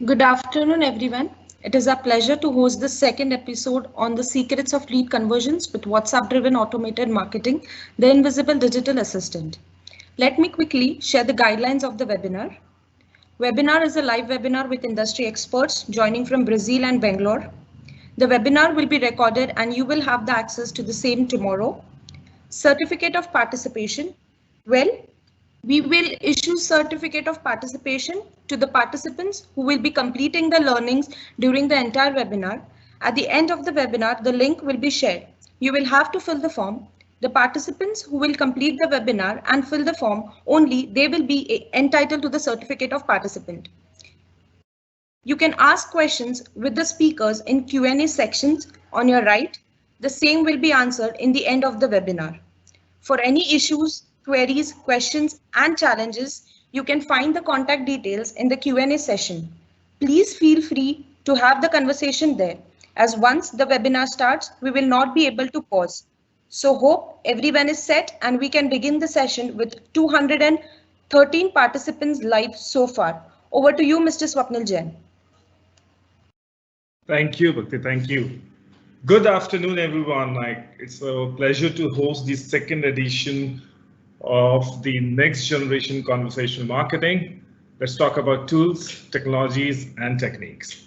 Good afternoon, everyone. It is a pleasure to host the second episode on the secrets of lead conversions with WhatsApp-driven automated marketing, the invisible digital assistant. Let me quickly share the guidelines of the webinar. Webinar is a live webinar with industry experts joining from Brazil and Bangalore. The webinar will be recorded and you will have the access to the same tomorrow. Certificate of participation. Well, we will issue certificate of participation to the participants who will be completing the learnings during the entire webinar. At the end of the webinar, the link will be shared. You will have to fill the form. The participants who will complete the webinar and fill the form only, they will be entitled to the certificate of participant. You can ask questions with the speakers in Q&A sections on your right. The same will be answered in the end of the webinar. For any issues, queries, questions, and challenges, you can find the contact details in the Q&A session. Please feel free to have the conversation there, as once the webinar starts, we will not be able to pause. So hope everyone is set and we can begin the session with 213 participants live so far. Over to you, Mr. Swapnil Jain. Thank you, Bhakti. Thank you. Good afternoon, everyone. It's a pleasure to host the second edition of the next generation conversational marketing. Let's talk about tools, technologies, and techniques.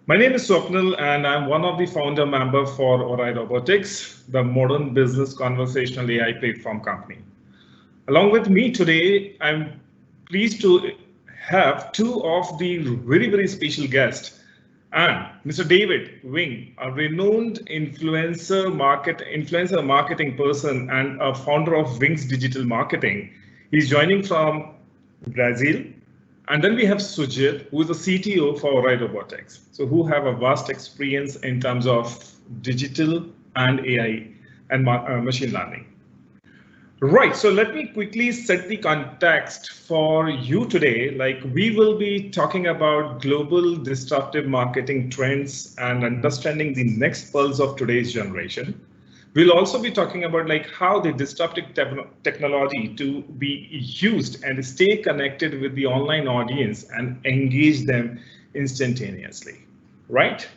My name is Swapnil, and I'm one of the founder member for Orai Robotics, the modern business conversational AI platform company. Along with me today, I'm pleased to have two of the very special guests. And Mr. David Wing, a renowned influencer marketing person and a founder of Wings Digital Marketing. He's joining from Brazil. And then we have Sujit, who is the CTO for Orai Robotics, so who have a vast experience in terms of digital and AI and machine learning. Right, so let me quickly set the context for you today. We will be talking about global disruptive marketing trends and understanding the next pulse of today's generation. We'll also be talking about how the disruptive technology to be used and stay connected with the online audience and engage them instantaneously, right?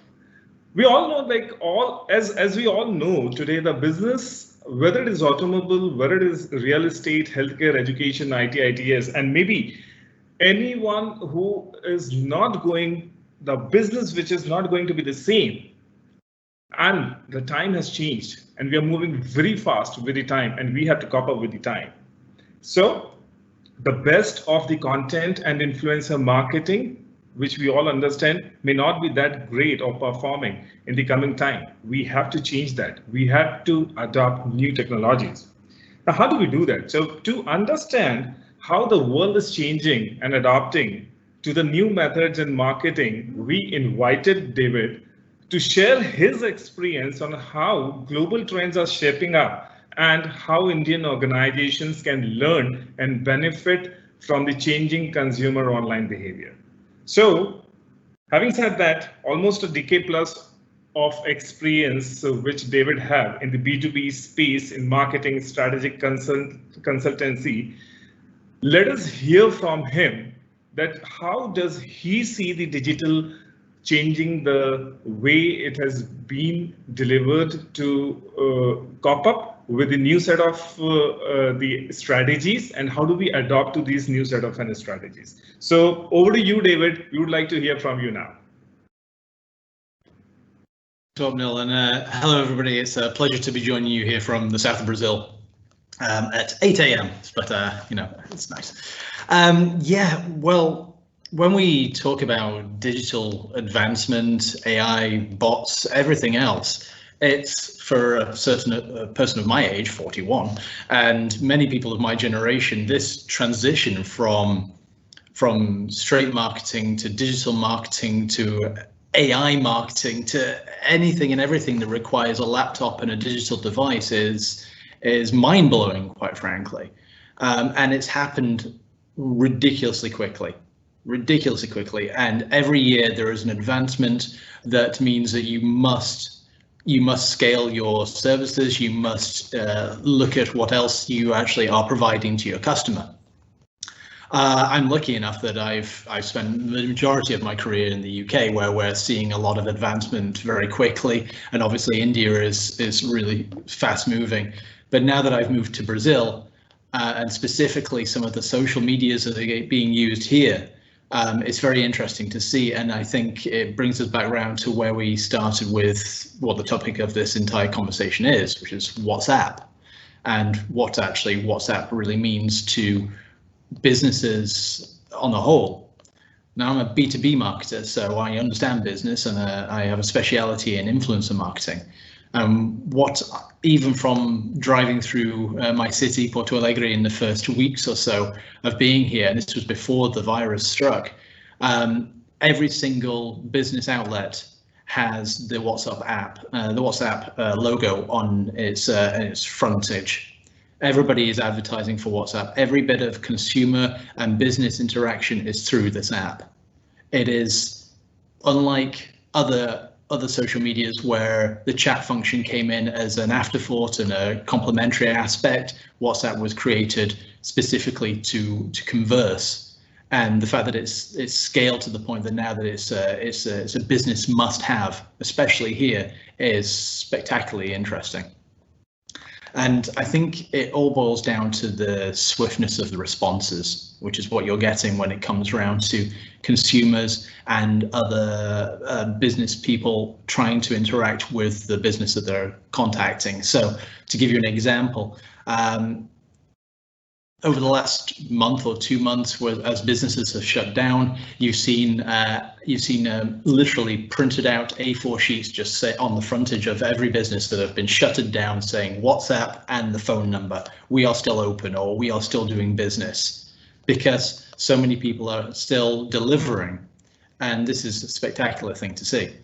We all know as we all know today, the business, whether it is automobile, whether it is real estate, healthcare, education, IT, ITS, and maybe anyone who is not going, the business which is not going to be the same. And the time has changed and we are moving very fast with the time and we have to cope up with the time. So the best of the content and influencer marketing, which we all understand, may not be that great or performing in the coming time. We have to change that. We have to adopt new technologies. Now, how do we do that? So to understand how the world is changing and adapting to the new methods in marketing, we invited David to share his experience on how global trends are shaping up and how Indian organizations can learn and benefit from the changing consumer online behavior. So, having said that, almost a decade plus of experience which David have in the B2B space in marketing strategic consultancy, let us hear from him that how does he see the digital changing the way it has been delivered to cope up with the new set of the strategies, and how do we adopt to these new set of strategies. So over to you, David. We would like to hear from you now. Swapnil, and hello everybody. It's a pleasure to be joining you here from the south of Brazil at 8 a.m. But it's nice. Yeah, well, when we talk about digital advancement, AI, bots, everything else, it's for a person of my age, 41, and many people of my generation, this transition from straight marketing to digital marketing to AI marketing to anything and everything that requires a laptop and a digital device is mind-blowing, quite frankly. And it's happened ridiculously quickly. And every year there is an advancement that means that you must scale your services. You must look at what else you actually are providing to your customer. I'm lucky enough that I've spent the majority of my career in the UK, where we're seeing a lot of advancement very quickly, and obviously India is really fast moving. But now that I've moved to Brazil, and specifically some of the social medias that are being used here, it's very interesting to see, and I think it brings us back around to where we started with what the topic of this entire conversation is, which is WhatsApp, and what actually WhatsApp really means to businesses on the whole. Now, I'm a B2B marketer, so I understand business, and I have a speciality in influencer marketing. What, even from driving through my city, Porto Alegre, in the first weeks or so of being here, and this was before the virus struck, every single business outlet has the WhatsApp app, the WhatsApp logo on its frontage. Everybody is advertising for WhatsApp. Every bit of consumer and business interaction is through this app. It is unlike other social medias where the chat function came in as an afterthought and a complementary aspect. WhatsApp was created specifically to converse, and the fact that it's scaled to the point that now that it's a business must-have, especially here, is spectacularly interesting. And I think it all boils down to the swiftness of the responses, which is what you're getting when it comes around to consumers and other business people trying to interact with the business that they're contacting. So to give you an example, over the last month or 2 months, as businesses have shut down, you've seen literally printed out A4 sheets just say on the frontage of every business that have been shuttered down, saying WhatsApp and the phone number. We are still open, or we are still doing business, because so many people are still delivering, and this is a spectacular thing to see.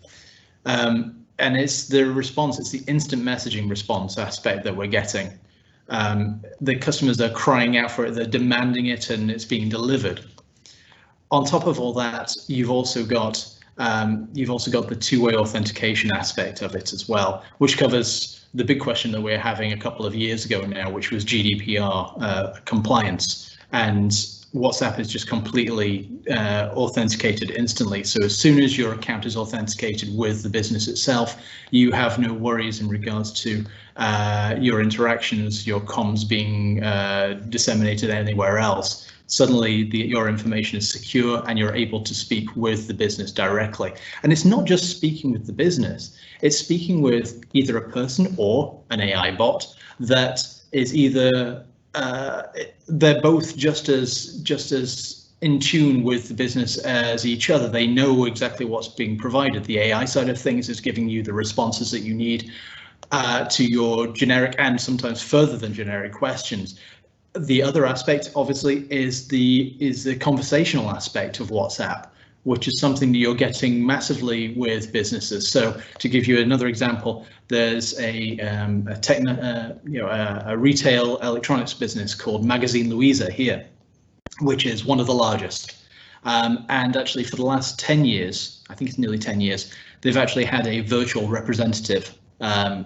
And it's the response, it's the instant messaging response aspect that we're getting. The customers are crying out for it, they're demanding it, and it's being delivered. On top of all that, you've also got the two-way authentication aspect of it as well, which covers the big question that we're having a couple of years ago now, which was GDPR compliance. And WhatsApp is just completely authenticated instantly. So as soon as your account is authenticated with the business itself, you have no worries in regards to your interactions, your comms being disseminated anywhere else. Suddenly your information is secure and you're able to speak with the business directly. And it's not just speaking with the business, it's speaking with either a person or an AI bot that is either they're both just as in tune with the business as each other. They know exactly what's being provided. The AI side of things is giving you the responses that you need to your generic and sometimes further than generic questions. The other aspect, obviously, is the conversational aspect of WhatsApp, which is something that you're getting massively with businesses. So to give you another example, there's a retail electronics business called Magazine Luiza here, which is one of the largest. And actually for the last 10 years, I think it's nearly 10 years, they've actually had a virtual representative.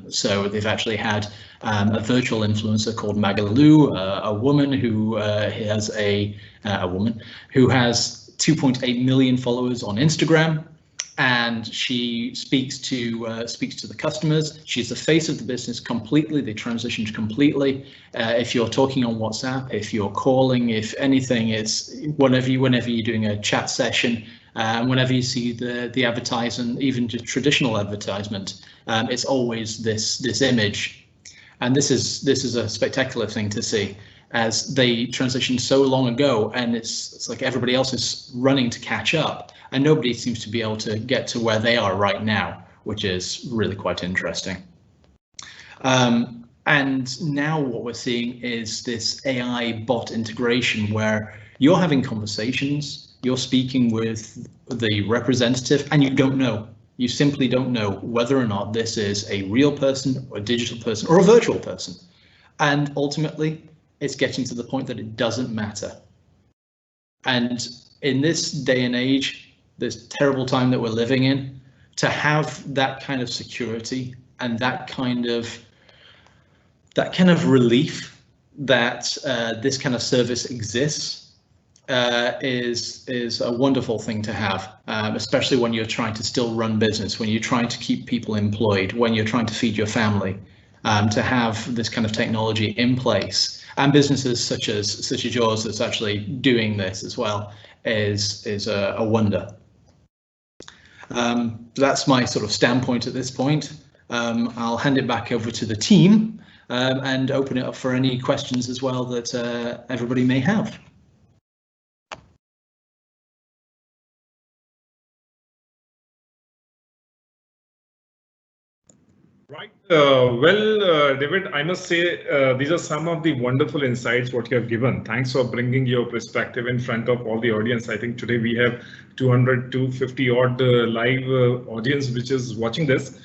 So they've actually had a virtual influencer called Magalu, a woman who has 2.8 million followers on Instagram, and she speaks to the customers. She's the face of the business completely. They transitioned completely. If you're talking on WhatsApp, if you're calling, if anything, it's whenever you're doing a chat session, whenever you see the advertisement, even just traditional advertisement, it's always this image, and this is a spectacular thing to see, as they transitioned so long ago, and it's like everybody else is running to catch up, and nobody seems to be able to get to where they are right now, which is really quite interesting. And now what we're seeing is this AI bot integration where you're having conversations, you're speaking with the representative, and you simply don't know whether or not this is a real person or a digital person or a virtual person. And ultimately, it's getting to the point that it doesn't matter. And in this day and age, this terrible time that we're living in, to have that kind of security and that kind of relief that this kind of service exists is a wonderful thing to have, especially when you're trying to still run business, when you're trying to keep people employed, when you're trying to feed your family. To have this kind of technology in place, and businesses such as yours that's actually doing this as well is a wonder. That's my sort of standpoint at this point. I'll hand it back over to the team and open it up for any questions as well that everybody may have. Right. David, I must say these are some of the wonderful insights what you have given. Thanks for bringing your perspective in front of all the audience. I think today we have 200 to 50 odd live audience which is watching this.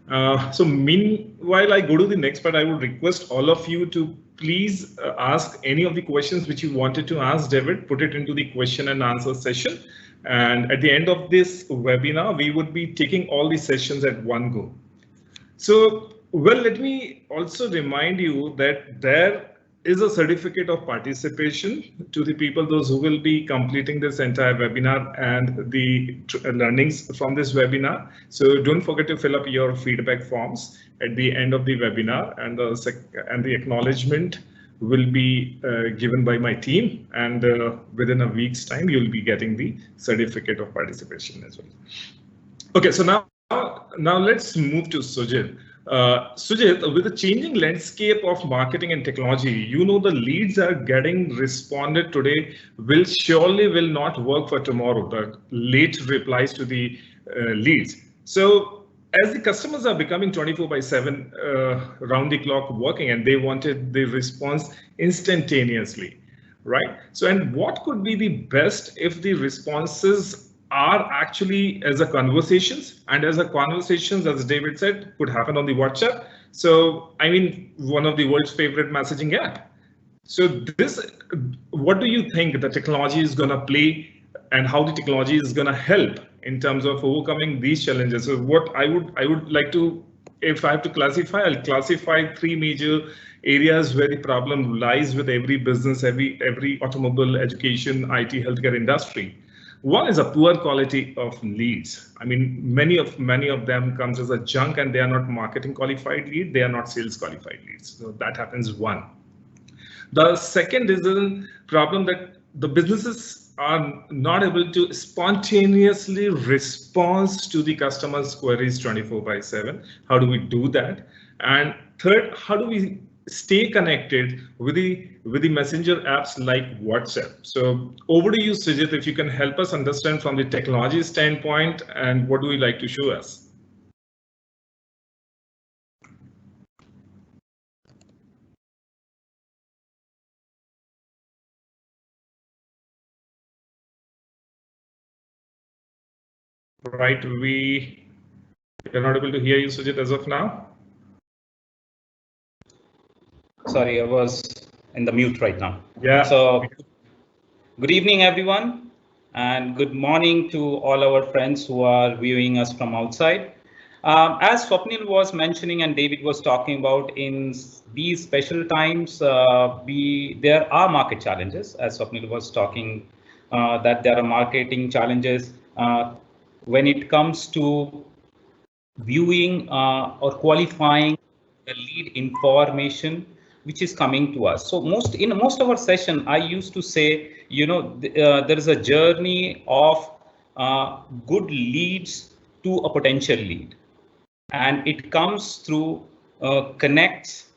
So meanwhile, I go to the next part. I would request all of you to please ask any of the questions which you wanted to ask David, put it into the question and answer session. And at the end of this webinar, we would be taking all the sessions at one go. So, well, let me also remind you that there is a certificate of participation to the people, those who will be completing this entire webinar and the learnings from this webinar. So don't forget to fill up your feedback forms at the end of the webinar, and the acknowledgement will be given by my team, and within a week's time, you'll be getting the certificate of participation as well. Okay, so now let's move to Sujit. Sujit, with the changing landscape of marketing and technology, you know the leads are getting responded today will not work for tomorrow. The late replies to the leads. So as the customers are becoming 24/7 round the clock working, and they wanted the response instantaneously, right? So, and what could be the best if the responses are actually as a conversations, and as a conversations, as David said, could happen on the WhatsApp. So, I mean, one of the world's favorite messaging app. So this, what do you think the technology is going to play, and how the technology is going to help in terms of overcoming these challenges? So what I would like to, if I have to classify, I'll classify three major areas where the problem lies with every business, every automobile, education, IT, healthcare industry. One is a poor quality of leads. I mean, many of them comes as a junk, and they are not marketing qualified lead, they are not sales qualified leads. So that happens one. The second is a problem that the businesses are not able to spontaneously respond to the customers' queries 24/7. How do we do that? And third, how do we stay connected with the messenger apps like WhatsApp? So over to you, Sujit, if you can help us understand from the technology standpoint, and what do we like to show us? Right, we are not able to hear you, Sujit, as of now. Sorry, I was in the mute right now. Yeah. So good evening, everyone, and good morning to all our friends who are viewing us from outside. As Swapnil was mentioning and David was talking about, in these special times, there are market challenges. As Swapnil was talking, that there are marketing challenges when it comes to viewing or qualifying the lead information which is coming to us. So in most of our session, I used to say, you know, there is a journey of good leads to a potential lead, and it comes through connect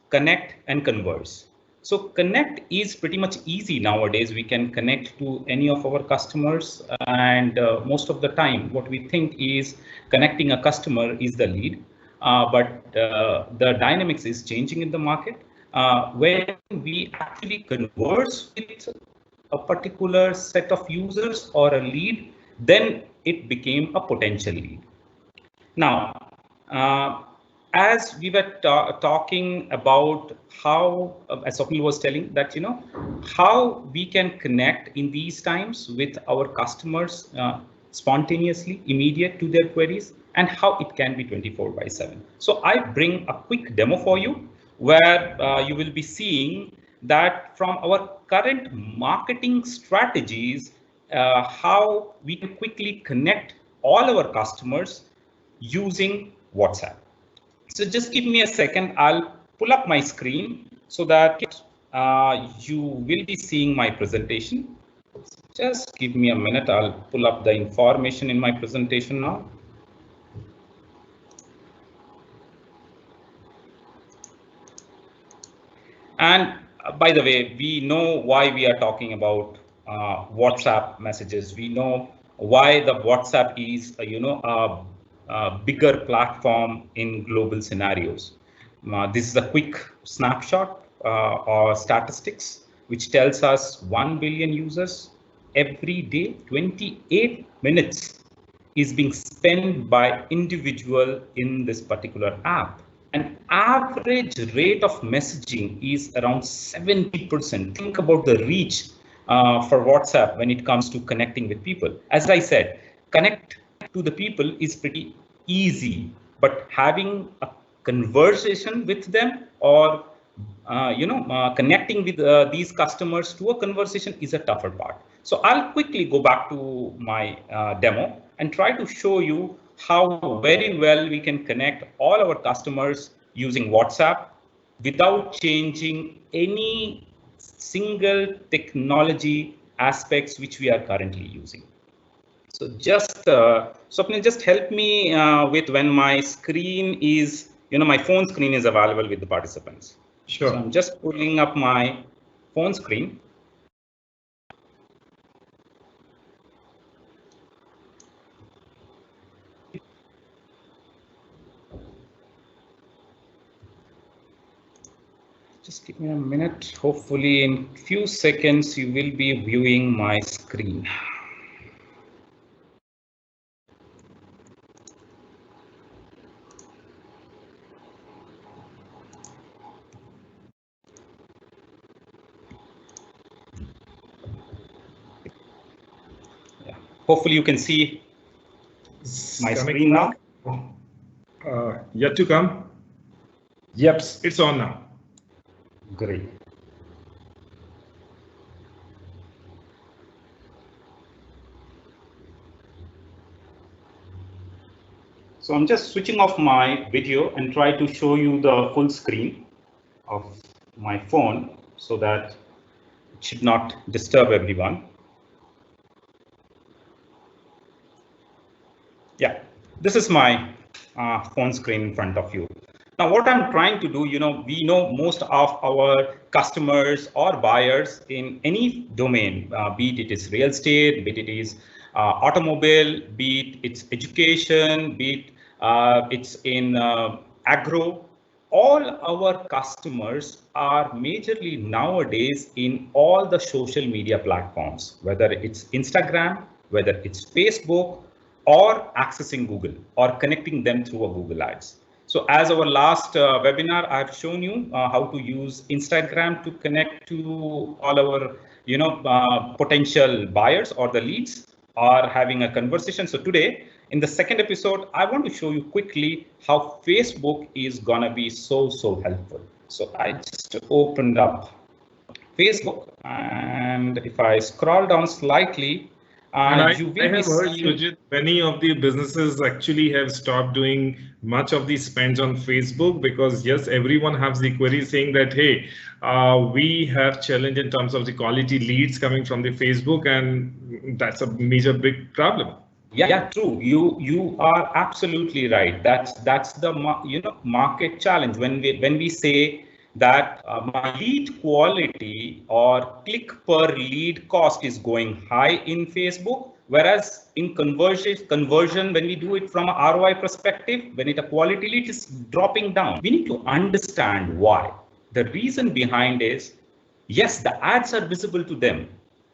and converse. So connect is pretty much easy nowadays. We can connect to any of our customers, and most of the time what we think is connecting a customer is the lead, but the dynamics is changing in the market. When we actually converse with a particular set of users or a lead, then it became a potential lead. Now, as we were talking about how, as Swapnil was telling, that, you know, how we can connect in these times with our customers spontaneously, immediate to their queries, and how it can be 24/7. So I bring a quick demo for you, where you will be seeing that from our current marketing strategies, how we can quickly connect all our customers using WhatsApp. So just give me a second. I'll pull up my screen so that you will be seeing my presentation. Just give me a minute. I'll pull up the information in my presentation now. And by the way, we know why we are talking about WhatsApp messages. We know why the WhatsApp is, a bigger platform in global scenarios. This is a quick snapshot or statistics, which tells us 1 billion users every day, 28 minutes is being spent by individual in this particular app. An average rate of messaging is around 70%. Think about the reach for WhatsApp when it comes to connecting with people. As I said, connect to the people is pretty easy, but having a conversation with them or connecting with these customers to a conversation is a tougher part. So I'll quickly go back to my demo and try to show you how very well we can connect all our customers using WhatsApp without changing any single technology aspects which we are currently using. So just Swapnil, just help me with when my screen is, my phone screen is available with the participants. Sure. So I'm just pulling up my phone screen. Just give me a minute. Hopefully in few seconds you will be viewing my screen. Yeah. Hopefully you can see my screen now. Yet to come. Yep, it's on now. Great. So I'm just switching off my video and try to show you the full screen of my phone so that it should not disturb everyone. Yeah, this is my phone screen in front of you. Now, what I'm trying to do, we know most of our customers or buyers in any domain, be it is real estate, be it is automobile, be it it's education, be it it's in agro. All our customers are majorly nowadays in all the social media platforms, whether it's Instagram, whether it's Facebook, or accessing Google or connecting them through a Google Ads. So as our last webinar, I've shown you how to use Instagram to connect to all our, potential buyers or the leads or having a conversation. So today, in the second episode, I want to show you quickly how Facebook is gonna be so helpful. So I just opened up Facebook, and if I scroll down slightly, and I have heard, Sujit, many of the businesses actually have stopped doing much of the spends on Facebook because yes, everyone has the query saying that, hey, we have challenge in terms of the quality leads coming from the Facebook, and that's a major big problem. Yeah, true. You are absolutely right. That's the market challenge when we say that my lead quality or click per lead cost is going high in Facebook, whereas in conversion, when we do it from a ROI perspective, when a quality lead is dropping down, we need to understand why. The reason behind is, yes, the ads are visible to them.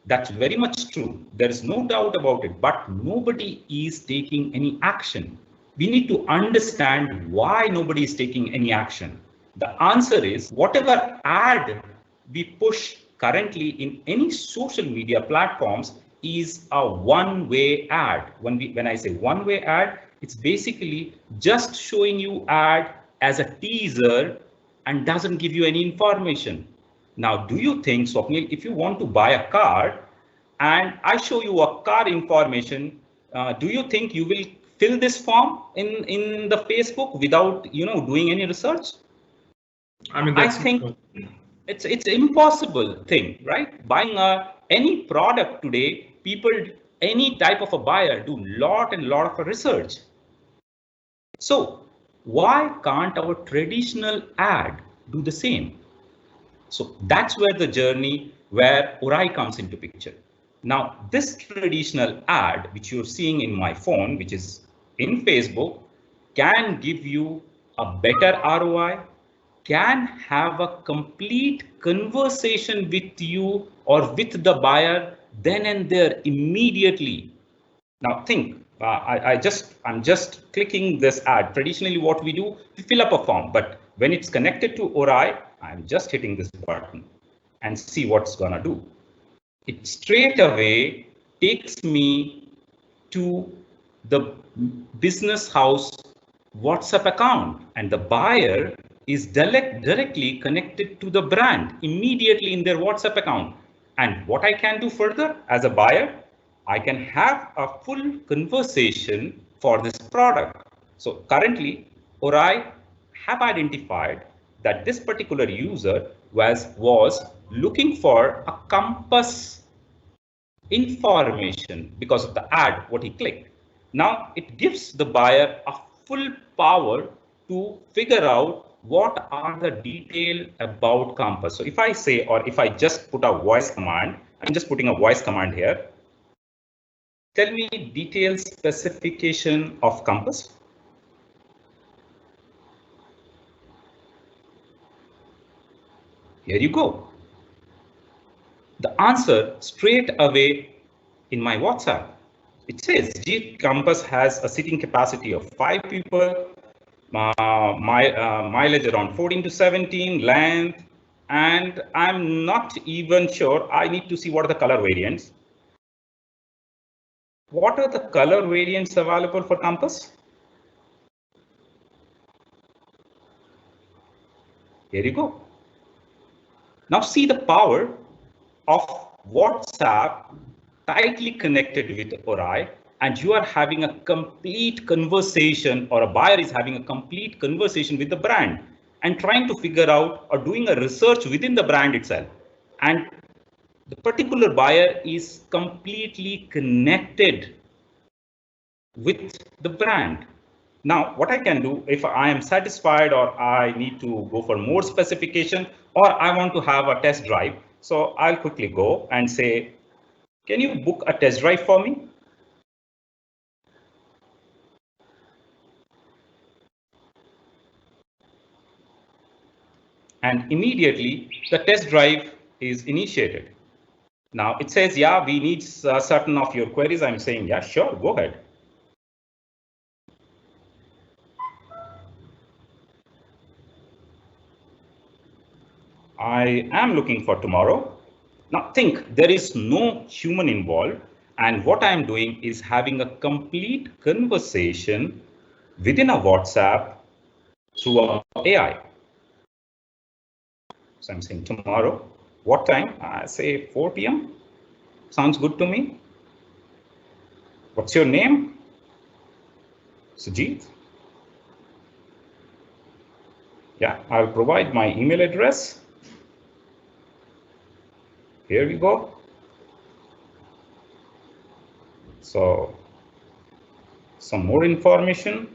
That's very much true. There is no doubt about it, but nobody is taking any action. We need to understand why nobody is taking any action. The answer is whatever ad we push currently in any social media platforms is a one-way ad. When I say one-way ad, it's basically just showing you ad as a teaser and doesn't give you any information. Now, do you think, Swapnil, if you want to buy a car and I show you a car information, do you think you will fill this form in the Facebook without, doing any research? I mean, I think it's impossible thing, right? Buying any product today, people, any type of a buyer do lot of research. So why can't our traditional ad do the same? So that's where the journey where Orai comes into picture. Now, this traditional ad, which you're seeing in my phone, which is in Facebook, can give you a better ROI, can have a complete conversation with you or with the buyer then and there immediately. Now think, I'm just clicking this ad. Traditionally, what we do, we fill up a form, but when it's connected to Orai, I'm just hitting this button and see what's gonna do. It straight away takes me to the business house WhatsApp account, and the buyer is directly connected to the brand immediately in their WhatsApp account. And what I can do further as a buyer, I can have a full conversation for this product. So currently, Orai have identified that this particular user was looking for a compass information because of the ad, what he clicked. Now it gives the buyer a full power to figure out what are the detail about compass. So if I say, or if I just put a voice command, I'm just putting a voice command here. Tell me detailed specification of compass. Here you go. The answer straight away in my WhatsApp. It says Jeep Compass has a seating capacity of 5 people, mileage around 14 to 17, length, and I'm not even sure. I need to see what are the color variants. What are the color variants available for Compass? Here you go. Now see the power of WhatsApp tightly connected with Orai, and you are having a complete conversation, or a buyer is having a complete conversation with the brand and trying to figure out or doing a research within the brand itself. And the particular buyer is completely connected with the brand. Now, what I can do if I am satisfied or I need to go for more specification or I want to have a test drive. So I'll quickly go and say, can you book a test drive for me? And immediately the test drive is initiated. Now it says, yeah, we need certain of your queries. I'm saying, yeah, sure, go ahead. I am looking for tomorrow. Now think, there is no human involved. And what I'm doing is having a complete conversation within a WhatsApp through AI. So I'm saying tomorrow, what time? I say 4 p.m. Sounds good to me. What's your name? Sujit. Yeah, I'll provide my email address. Here we go. So some more information.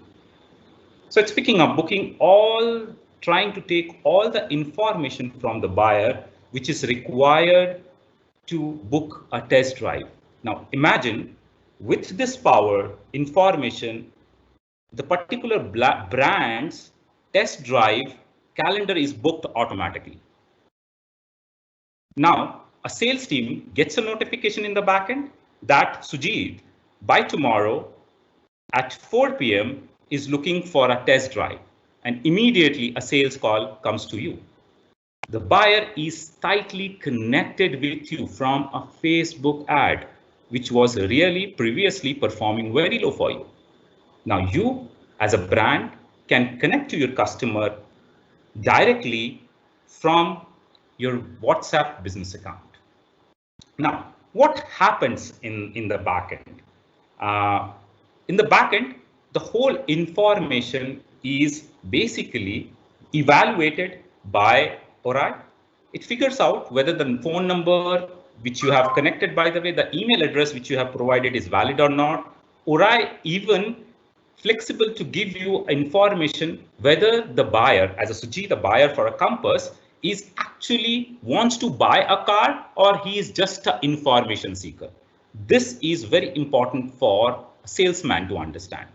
So it's picking up, booking all, trying to take all the information from the buyer, which is required to book a test drive. Now imagine with this power information, the particular brand's test drive calendar is booked automatically. Now a sales team gets a notification in the backend that Sujit, by tomorrow at 4 p.m. is looking for a test drive, and immediately a sales call comes to you. The buyer is tightly connected with you from a Facebook ad, which was really previously performing very low for you. Now you as a brand can connect to your customer directly from your WhatsApp business account. Now, what happens in the backend? In the backend, the whole information is basically evaluated by Aurai. It figures out whether the phone number which you have connected, by the way, the email address which you have provided is valid or not. Aurai even flexible to give you information whether the buyer, as a Sujit, the buyer for a Compass, is actually wants to buy a car or he is just an information seeker. This is very important for a salesman to understand.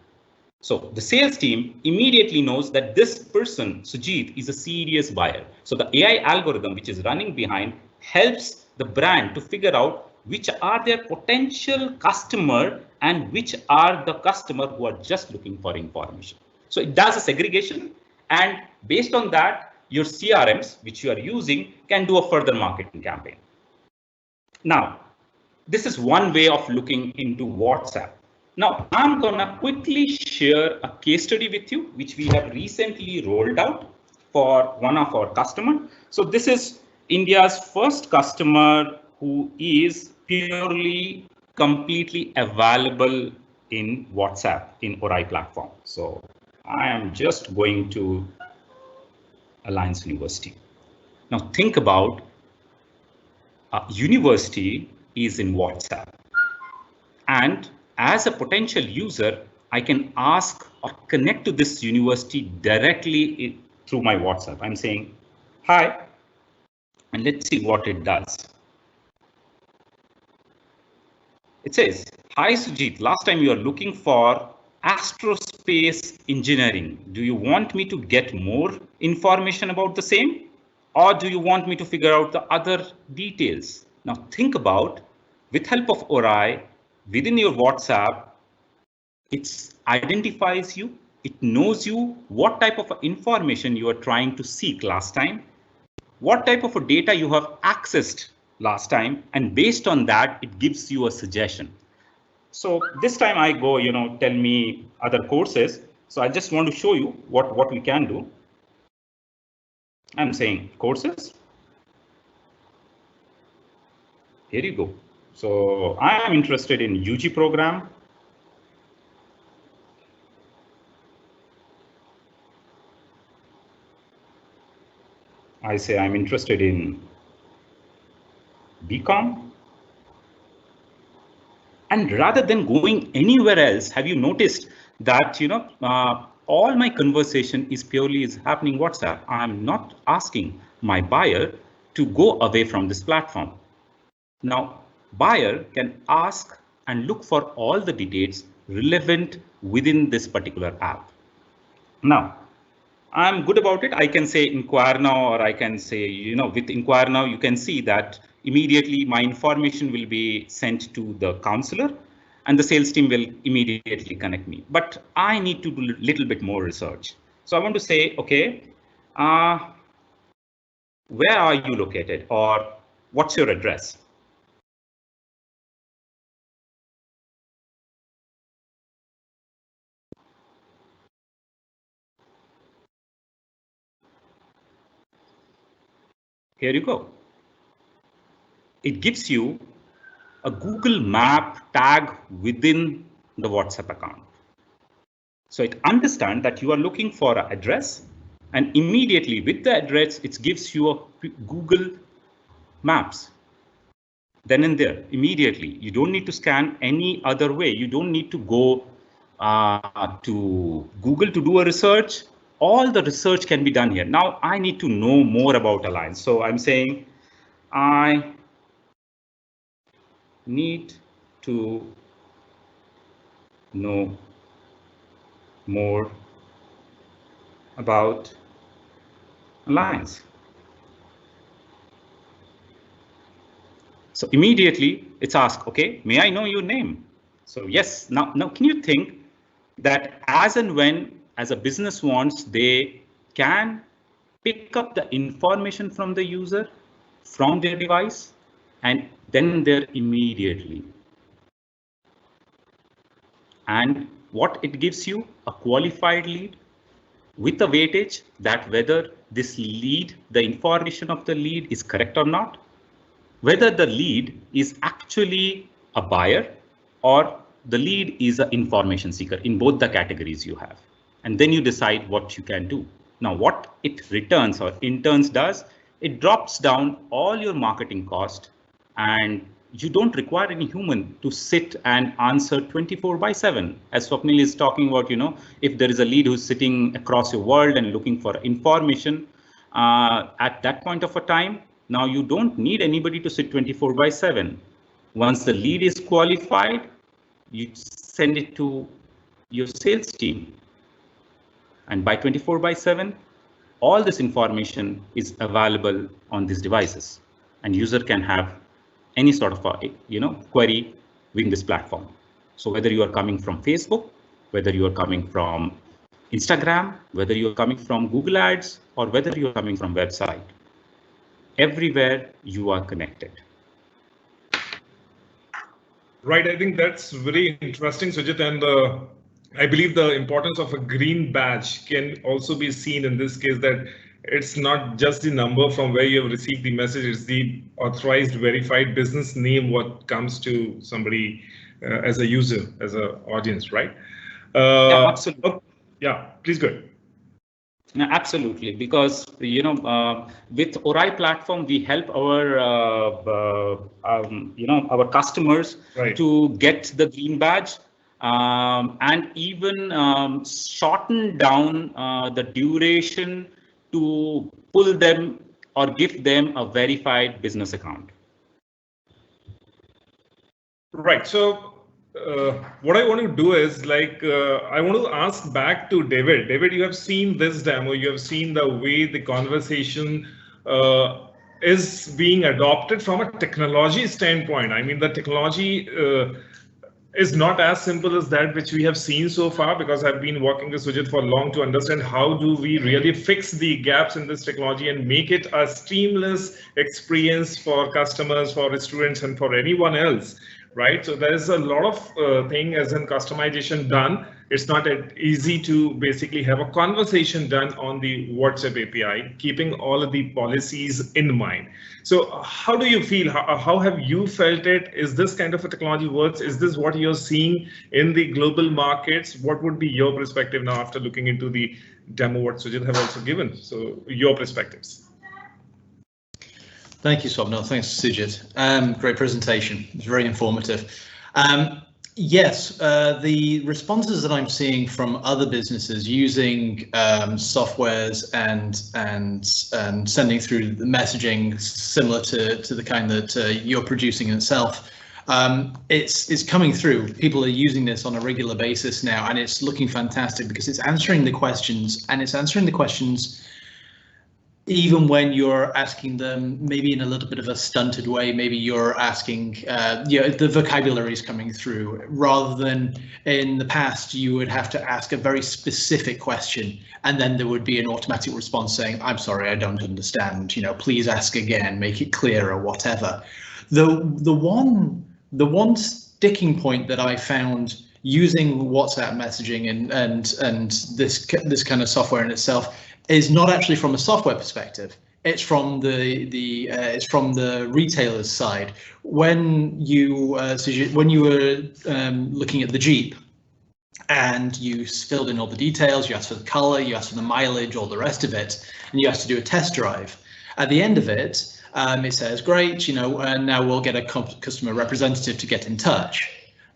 So the sales team immediately knows that this person, Sujit, is a serious buyer. So the AI algorithm which is running behind helps the brand to figure out which are their potential customer and which are the customer who are just looking for information. So it does a segregation, and based on that, your CRMs, which you are using, can do a further marketing campaign. Now, this is one way of looking into WhatsApp. Now, I'm gonna quickly share a case study with you, which we have recently rolled out for one of our customers. So this is India's first customer who is purely completely available in WhatsApp in Aurai platform. So I am just going to Alliance University. Now think about a university is in WhatsApp, and as a potential user, I can ask or connect to this university directly through my WhatsApp. I'm saying, hi, and let's see what it does. It says, hi Sujit, last time you were looking for aerospace engineering. Do you want me to get more information about the same? Or do you want me to figure out the other details? Now think about, with help of Aurai, within your WhatsApp, it identifies you, it knows you, what type of information you are trying to seek last time, what type of data you have accessed last time, and based on that, it gives you a suggestion. So this time I go, tell me other courses. So I just want to show you what we can do. I'm saying courses. Here you go. So I am interested in UG program. I say I'm interested in BCom. And rather than going anywhere else, have you noticed that, all my conversation is happening WhatsApp. I'm not asking my buyer to go away from this platform. Now, buyer can ask and look for all the details relevant within this particular app. Now, I'm good about it. I can say inquire now, or I can say, with inquire now, you can see that immediately my information will be sent to the counselor and the sales team will immediately connect me. But I need to do a little bit more research. So I want to say, okay, where are you located, or what's your address? Here you go. It gives you a Google Map tag within the WhatsApp account. So it understands that you are looking for an address, and immediately with the address, it gives you a Google Maps. Then and there, immediately, you don't need to scan any other way. You don't need to go to Google to do a research. All the research can be done here. Now I need to know more about Alliance. So I'm saying I need to know more about Alliance. So immediately it's asked, okay, may I know your name? So yes, now can you think that as and when as a business wants, they can pick up the information from the user, from their device, and then there immediately. And what it gives you, a qualified lead with a weightage that whether this lead, the information of the lead is correct or not, whether the lead is actually a buyer or the lead is an information seeker. In both the categories you have, and then you decide what you can do. Now, what it returns or interns does, it drops down all your marketing cost, and you don't require any human to sit and answer 24/7. As Swapnil is talking about, if there is a lead who's sitting across your world and looking for information at that point of a time, now you don't need anybody to sit 24/7. Once the lead is qualified, you send it to your sales team. And by 24/7, all this information is available on these devices, and user can have any sort of query within this platform. So whether you are coming from Facebook, whether you are coming from Instagram, whether you are coming from Google Ads, or whether you are coming from website, everywhere you are connected. Right, I think that's very interesting, Sujit, and I believe the importance of a green badge can also be seen in this case, that it's not just the number from where you have received the message, it's the authorized verified business name what comes to somebody as a user, as an audience, right? Yeah, absolutely. Yeah, please go ahead. No, absolutely, because with Orai platform, we help our our customers to get the green badge, and even shorten down the duration to pull them or give them a verified business account. Right. So what I want to do is I want to ask back to David. David, you have seen this demo. You have seen the way the conversation is being adopted from a technology standpoint. I mean, the technology is not as simple as that which we have seen so far, because I've been working with Sujit for long to understand how do we really fix the gaps in this technology and make it a seamless experience for customers, for students, and for anyone else, right? So there's a lot of thing as in customization done. It's not easy to basically have a conversation done on the WhatsApp API, keeping all of the policies in mind. So how do you feel? How have you felt it? Is this kind of a technology works? Is this what you're seeing in the global markets? What would be your perspective now after looking into the demo what Sujit have also given? So your perspectives. Thank you, Swapnil. Thanks, Sujit. Great presentation. It's very informative. Yes, the responses that I'm seeing from other businesses using softwares and sending through the messaging similar to the kind that you're producing in itself, it's coming through. People are using this on a regular basis now, and it's looking fantastic because it's answering the questions, and it's answering the questions even when you're asking them maybe in a little bit of a stunted way. Maybe you're asking, the vocabulary is coming through, rather than in the past you would have to ask a very specific question and then there would be an automatic response saying, I'm sorry, I don't understand, please ask again, make it clear, or whatever. The one sticking point that I found using WhatsApp messaging and this kind of software in itself is not actually from a software perspective. It's from the retailer's side. When you were looking at the Jeep and you filled in all the details, you asked for the color, you asked for the mileage, all the rest of it, and you asked to do a test drive. At the end of it, it says, great, and now we'll get a customer representative to get in touch.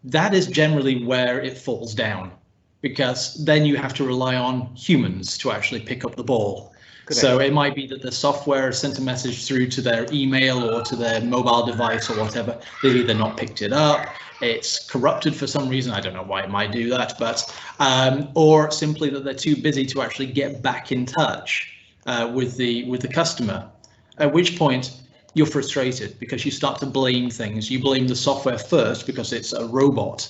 That is generally where it falls down, because then you have to rely on humans to actually pick up the ball. Correct. So it might be that the software sent a message through to their email or to their mobile device or whatever. They've either not picked it up, it's corrupted for some reason, I don't know why it might do that, but or simply that they're too busy to actually get back in touch with the customer. At which point you're frustrated because you start to blame things. You blame the software first because it's a robot.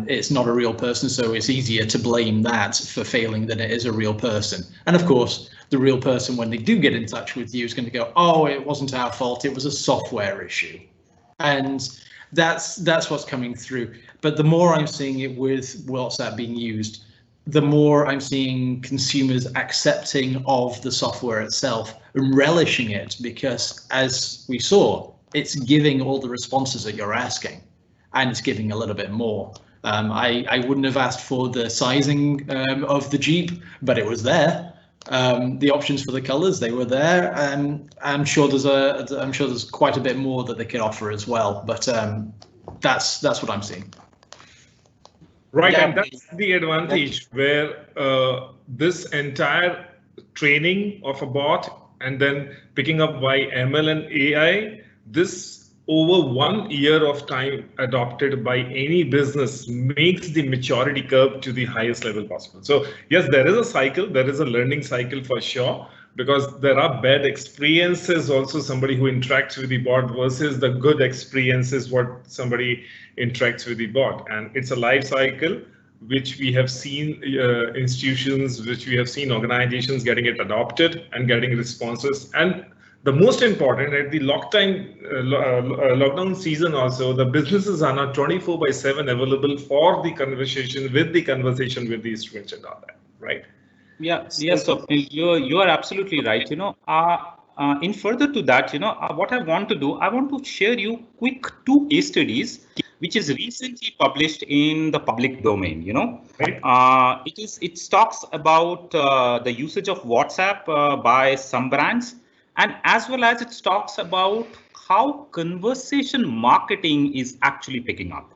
It's not a real person, so it's easier to blame that for failing than it is a real person. And of course, the real person, when they do get in touch with you, is going to go, oh, it wasn't our fault, it was a software issue. And that's what's coming through. But the more I'm seeing it with WhatsApp being used, the more I'm seeing consumers accepting of the software itself and relishing it, because as we saw, it's giving all the responses that you're asking, and it's giving a little bit more. I wouldn't have asked for the sizing of the Jeep, but it was there. The options for the colors, they were there, and I'm sure there's quite a bit more that they can offer as well. But that's what I'm seeing. Right, Yeah. and that's the advantage where this entire training of a bot and then picking up by ML and AI, this over 1 year of time adopted by any business makes the maturity curve to the highest level possible. So yes, there is a cycle, there is a learning cycle for sure, because there are bad experiences also, somebody who interacts with the bot versus the good experiences what somebody interacts with the bot. And it's a life cycle which we have seen institutions, which we have seen organizations getting it adopted and getting responses. And the most important, at the lockdown season also, the businesses are now 24/7 available for the conversation with the students and all that, right? Yeah, yes, so you are absolutely right. In further to that, what I want to do, I want to share you quick 2 case studies, which is recently published in the public domain. Right. It talks about the usage of WhatsApp by some brands, and as well as it talks about how conversation marketing is actually picking up.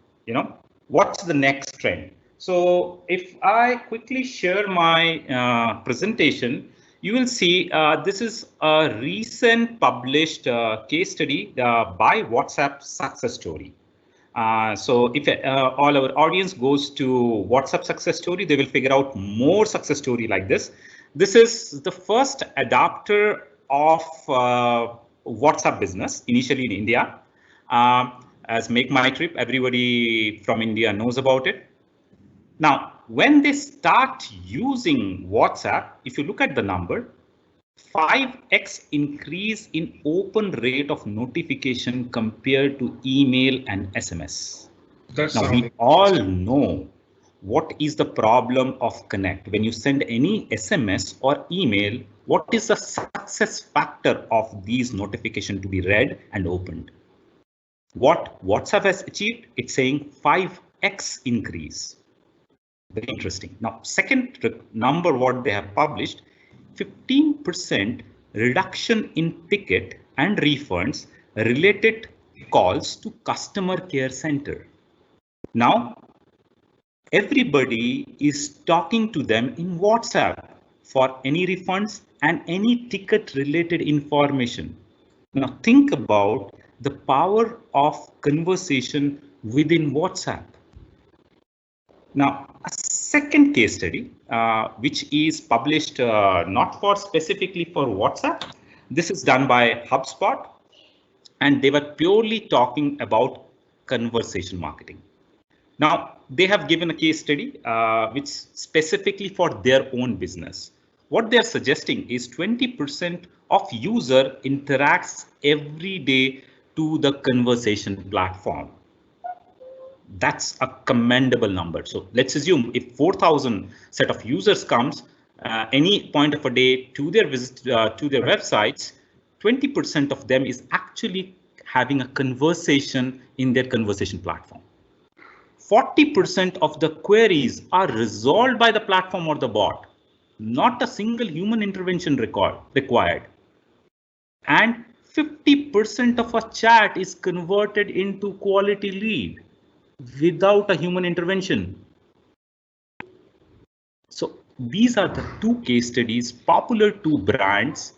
What's the next trend? So if I quickly share my presentation, you will see this is a recent published case study by WhatsApp success story. So if all our audience goes to WhatsApp success story, they will figure out more success story like this. This is the first adopter of WhatsApp business, initially in India. As Make My Trip, everybody from India knows about it. Now, when they start using WhatsApp, if you look at the number, 5x increase in open rate of notification compared to email and SMS. Now, we all know what is the problem of Connect. When you send any SMS or email, what is the success factor of these notifications to be read and opened? What WhatsApp has achieved, it's saying 5x increase. Very interesting. Now, second number what they have published, 15% reduction in ticket and refunds related calls to customer care center. Now, everybody is talking to them in WhatsApp for any refunds and any ticket related information. Now, think about the power of conversation within WhatsApp. Now, a second case study, which is published not for specifically for WhatsApp. This is done by HubSpot, and they were purely talking about conversation marketing. Now, they have given a case study which specifically for their own business. What they're suggesting is 20% of user interacts every day to the conversation platform. That's a commendable number. So let's assume if 4,000 set of users comes any point of a day to their visit to their websites, 20% of them is actually having a conversation in their conversation platform. 40% of the queries are resolved by the platform or the bot. Not a single human intervention required. And 50% of a chat is converted into quality lead without a human intervention. So these are the 2 case studies, popular 2 brands,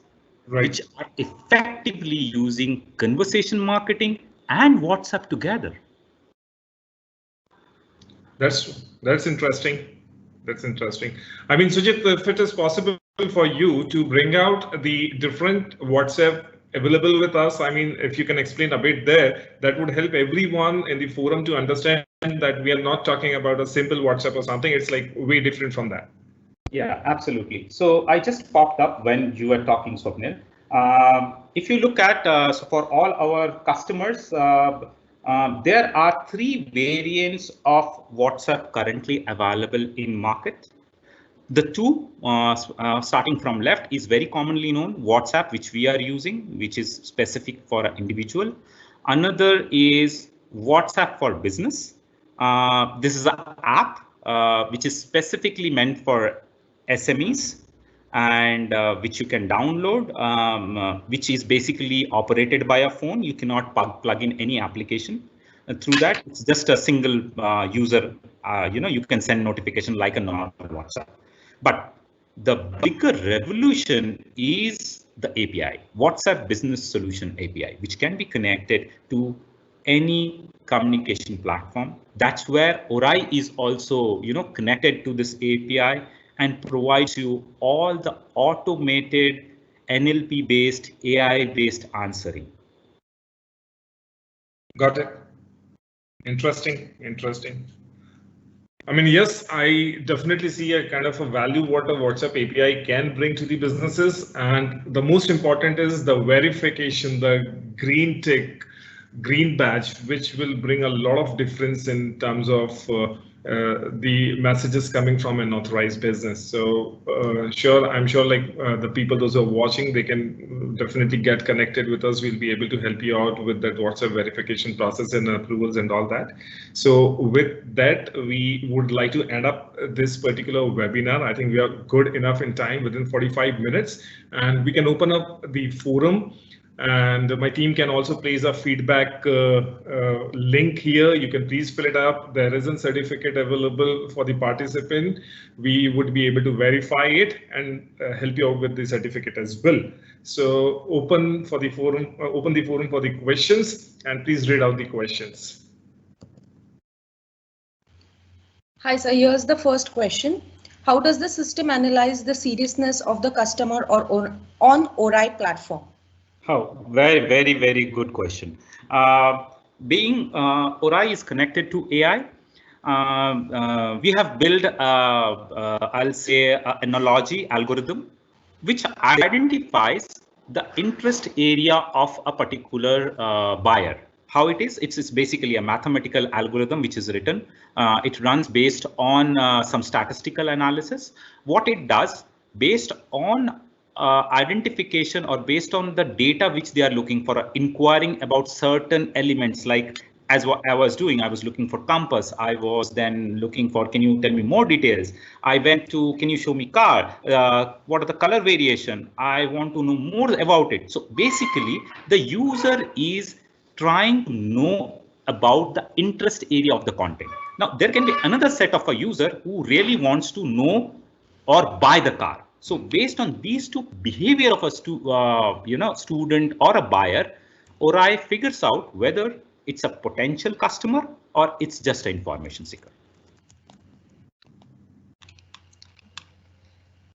right, which are effectively using conversation marketing and WhatsApp together. That's interesting. That's interesting. I mean, Sujit, if it is possible for you to bring out the different WhatsApp available with us, I mean, if you can explain a bit there, that would help everyone in the forum to understand that we are not talking about a simple WhatsApp or something. It's like way different from that. Yeah, absolutely. So I just popped up when you were talking, Swapnil. If you look at so for all our customers, there are 3 variants of WhatsApp currently available in market. The two, starting from left, is very commonly known WhatsApp, which we are using, which is specific for an individual. Another is WhatsApp for business. This is an app which is specifically meant for SMEs and which you can download, which is basically operated by a phone. You cannot plug in any application. And through that, it's just a single user. You can send notification like a normal WhatsApp. But the bigger revolution is the API, WhatsApp Business Solution API, which can be connected to any communication platform. That's where Orai is also, connected to this API and provides you all the automated NLP-based, AI-based answering. Got it. Interesting. I mean, yes, I definitely see a kind of a value what a WhatsApp API can bring to the businesses. And the most important is the verification, the green tick, green badge, which will bring a lot of difference in terms of the messages coming from an authorized business. So I'm sure like the people, those who are watching, they can definitely get connected with us. We'll be able to help you out with that WhatsApp verification process and approvals and all that. So with that, we would like to end up this particular webinar. I think we are good enough in time, within 45 minutes, and we can open up the forum. And my team can also place a feedback link here. You can please fill it up. There is a certificate available for the participant. We would be able to verify it and help you out with the certificate as well. So open the forum for the questions, and please read out the questions. Hi, sir. Here's the first question. How does the system analyze the seriousness of the customer or on Orai platform? Oh, very, very, very good question. Being Orai is connected to AI, we have built, I'll say, an analogy algorithm, which identifies the interest area of a particular buyer. How it is? It's basically a mathematical algorithm which is written. It runs based on some statistical analysis. What it does, based on identification or based on the data which they are looking for, inquiring about certain elements, like as what I was doing, I was looking for compass. I was then looking for, can you tell me more details? I went to, can you show me car? What are the color variation? I want to know more about it. So basically, the user is trying to know about the interest area of the content. Now, there can be another set of a user who really wants to know or buy the car. So based on these two behavior of a student or a buyer, Orai figures out whether it's a potential customer or it's just an information seeker.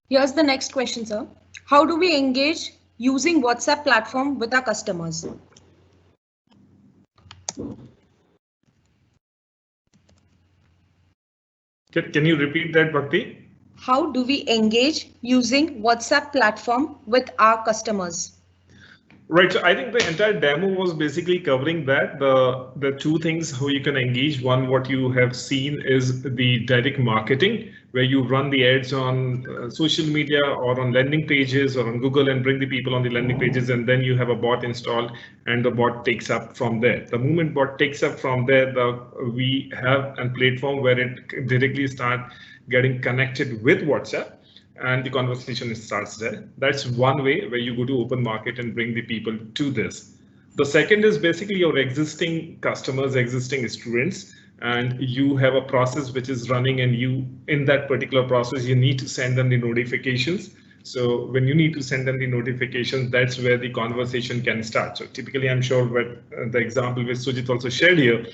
Here's the next question, sir. How do we engage using WhatsApp platform with our customers? Can you repeat that, Bhakti? How do we engage using WhatsApp platform with our customers? Right, so I think the entire demo was basically covering that. The two things how you can engage. One, what you have seen is the direct marketing, where you run the ads on social media or on landing pages or on Google and bring the people on the landing pages, and then you have a bot installed and the bot takes up from there. The moment bot takes up from there, we have a platform where it directly start getting connected with WhatsApp, and the conversation starts there. That's one way where you go to open market and bring the people to this. The second is basically your existing customers, existing students, and you have a process which is running, and you, in that particular process, you need to send them the notifications. So when you need to send them the notifications, that's where the conversation can start. So typically, I'm sure what the example which Sujit also shared here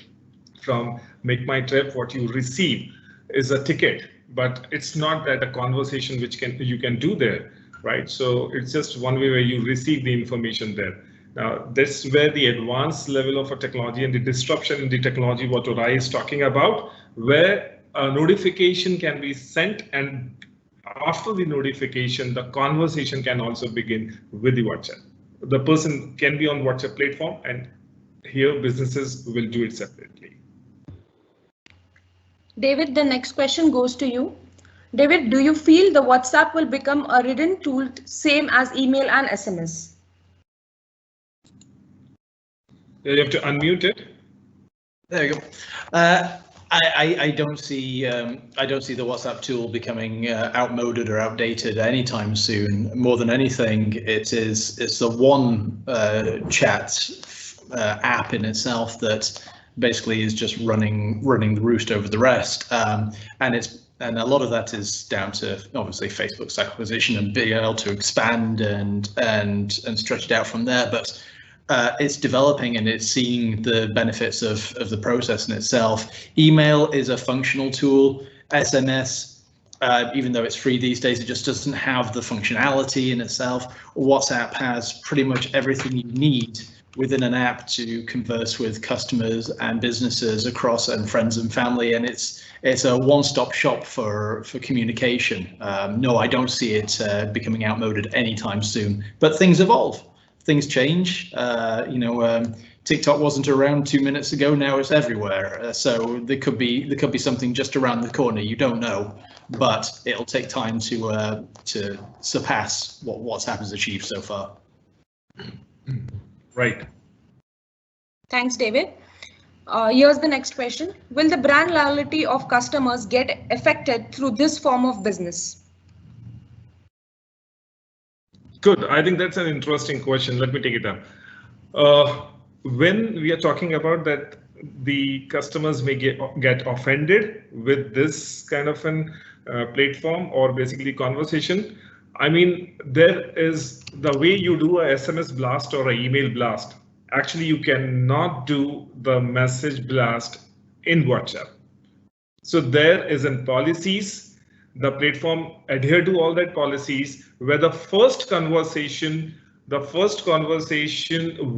from Make My Trip, what you receive is a ticket, but it's not that a conversation which you can do there, right? So it's just one way where you receive the information there. Now, that's where the advanced level of a technology and the disruption in the technology, what Orai is talking about, where a notification can be sent, and after the notification, the conversation can also begin with the WhatsApp. The person can be on WhatsApp platform, and here businesses will do it separately. David, the next question goes to you. David, do you feel the WhatsApp will become a redundant tool same as email and SMS? You have to unmute it. There you go. I don't see the WhatsApp tool becoming outmoded or outdated anytime soon. More than anything, it's the one chat app in itself that basically is just running the roost over the rest, and a lot of that is down to obviously Facebook's acquisition and being able to expand and stretch it out from there, but. It's developing and it's seeing the benefits of the process in itself. Email is a functional tool. SMS, even though it's free these days, it just doesn't have the functionality in itself. WhatsApp has pretty much everything you need within an app to converse with customers and businesses across and friends and family, and it's a one-stop shop for communication. No, I don't see it becoming outmoded anytime soon, but things evolve. Things change. TikTok wasn't around 2 minutes ago. Now it's everywhere. So there could be something just around the corner. You don't know, but it'll take time to surpass what WhatsApp has achieved so far. Right. Thanks, David. Here's the next question. Will the brand loyalty of customers get affected through this form of business? Good. I think that's an interesting question. Let me take it up. When we are talking about that, the customers may get offended with this kind of an platform or basically conversation. I mean, there is the way you do a SMS blast or an email blast. Actually, you cannot do the message blast in WhatsApp. So there is in policies. The platform adhere to all that policies where the first conversation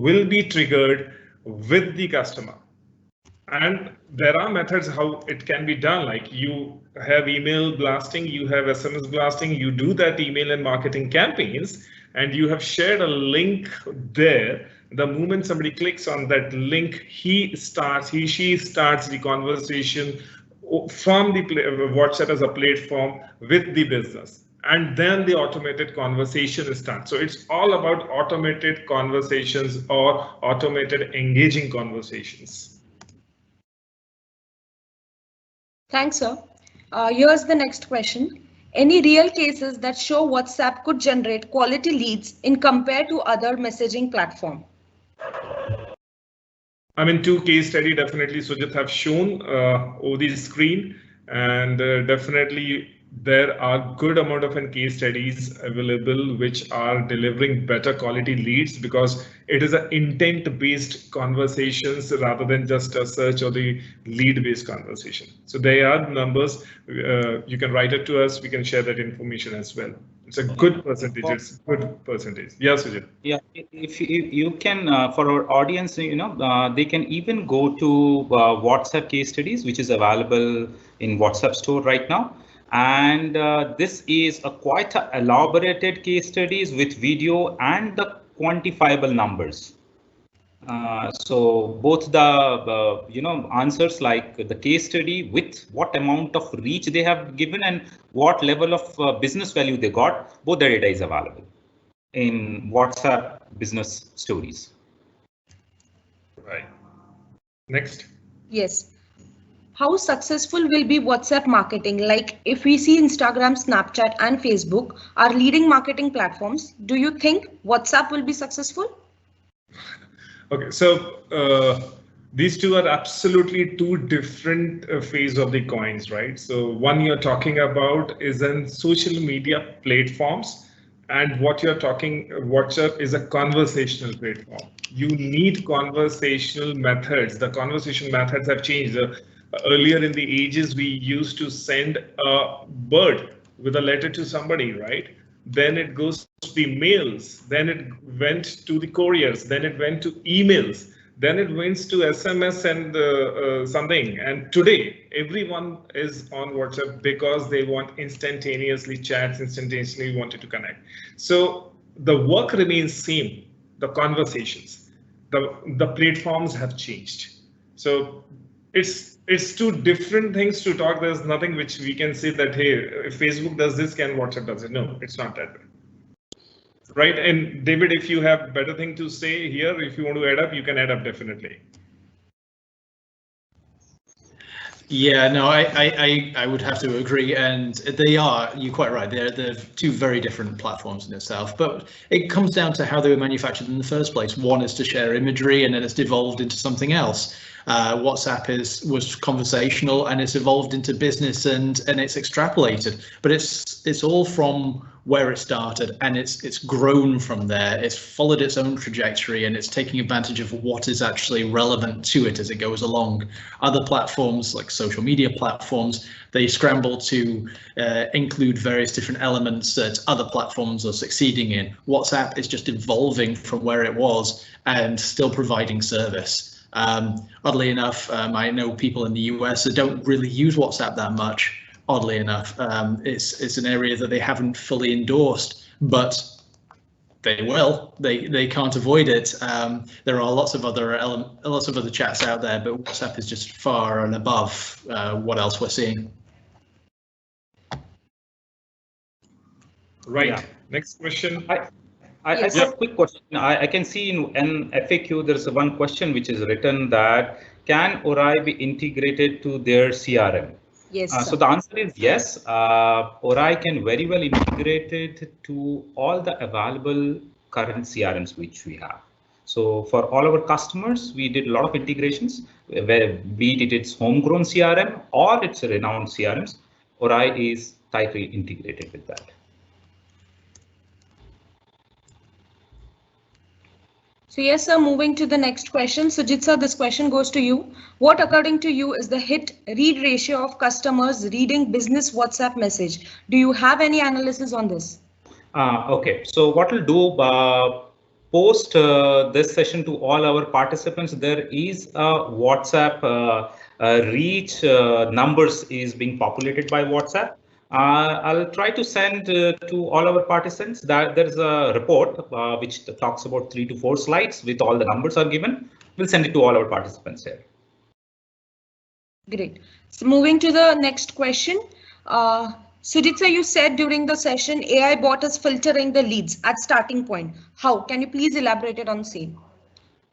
will be triggered with the customer. And there are methods how it can be done. Like you have email blasting, you have SMS blasting, you do that email and marketing campaigns, and you have shared a link there. The moment somebody clicks on that link, she starts the conversation from the WhatsApp as a platform with the business, and then the automated conversation starts. So it's all about automated conversations or automated engaging conversations. Thanks, sir. Here's the next question. Any real cases that show WhatsApp could generate quality leads in compared to other messaging platform? I mean, two case study definitely Sujit have shown over the screen, and definitely there are good amount of case studies available which are delivering better quality leads because it is an intent based conversations rather than just a search or the lead based conversation. So there are numbers. You can write it to us. We can share that information as well. It's a good percentage. It's good percentage. Yeah, Sujit. Yeah, if you can, for our audience, they can even go to WhatsApp case studies, which is available in WhatsApp store right now. And this is a quite elaborated case studies with video and the quantifiable numbers. So both the answers like the case study with what amount of reach they have given and what level of business value they got, both the data is available in WhatsApp business stories. Right. Next. Yes. How successful will be WhatsApp marketing? Like if we see Instagram, Snapchat and Facebook are leading marketing platforms, do you think WhatsApp will be successful? Okay, so these two are absolutely two different phases of the coins, right? So one you're talking about is in social media platforms, and what you're talking WhatsApp is a conversational platform. You need conversational methods. The conversation methods have changed. Earlier in the ages, we used to send a bird with a letter to somebody, right? Then it goes to the mails, then it went to the couriers, then it went to emails, then it went to SMS and something. And today, everyone is on WhatsApp because they want instantaneously chats, instantaneously wanted to connect. So the work remains same, the conversations, the platforms have changed. So it's it's two different things to talk. There's nothing which we can say that, hey, if Facebook does this, can WhatsApp does it? No, it's not that way. Right. And David, if you have better thing to say here, if you want to add up, you can add up definitely. Yeah, no, I would have to agree, and you're quite right, they're two very different platforms in itself, but it comes down to how they were manufactured in the first place. One is to share imagery, and then it's devolved into something else. WhatsApp was conversational, and it's evolved into business, and it's extrapolated, but it's all from where it started, and it's grown from there. It's followed its own trajectory, and it's taking advantage of what is actually relevant to it as it goes along. Other platforms, like social media platforms, they scramble to include various different elements that other platforms are succeeding in. WhatsApp is just evolving from where it was and still providing service. Oddly enough, I know people in the US that don't really use WhatsApp that much. Oddly enough, it's an area that they haven't fully endorsed, but they will. They can't avoid it. There are lots of other chats out there, but WhatsApp is just far and above what else we're seeing. Right. Yeah. Next question. I have a quick question. I can see in an FAQ there's one question which is written that can Aurai be integrated to their CRM? Yes. So the answer is yes. Aurai can very well integrate it to all the available current CRMs which we have. So for all our customers, we did a lot of integrations, where be it its homegrown CRM or its renowned CRMs. Aurai is tightly integrated with that. So yes, sir, moving to the next question. Sujit sir, this question goes to you. What according to you is the hit-read ratio of customers reading business WhatsApp message? Do you have any analysis on this? Okay, so what we'll do, post this session to all our participants, there is a WhatsApp reach numbers is being populated by WhatsApp. I'll try to send to all our participants that there's a report which talks about 3 to 4 slides with all the numbers are given. We'll send it to all our participants here. Great. So moving to the next question. Sujitsa, you said during the session AI bot is filtering the leads at starting point. How? Can you please elaborate it on the same?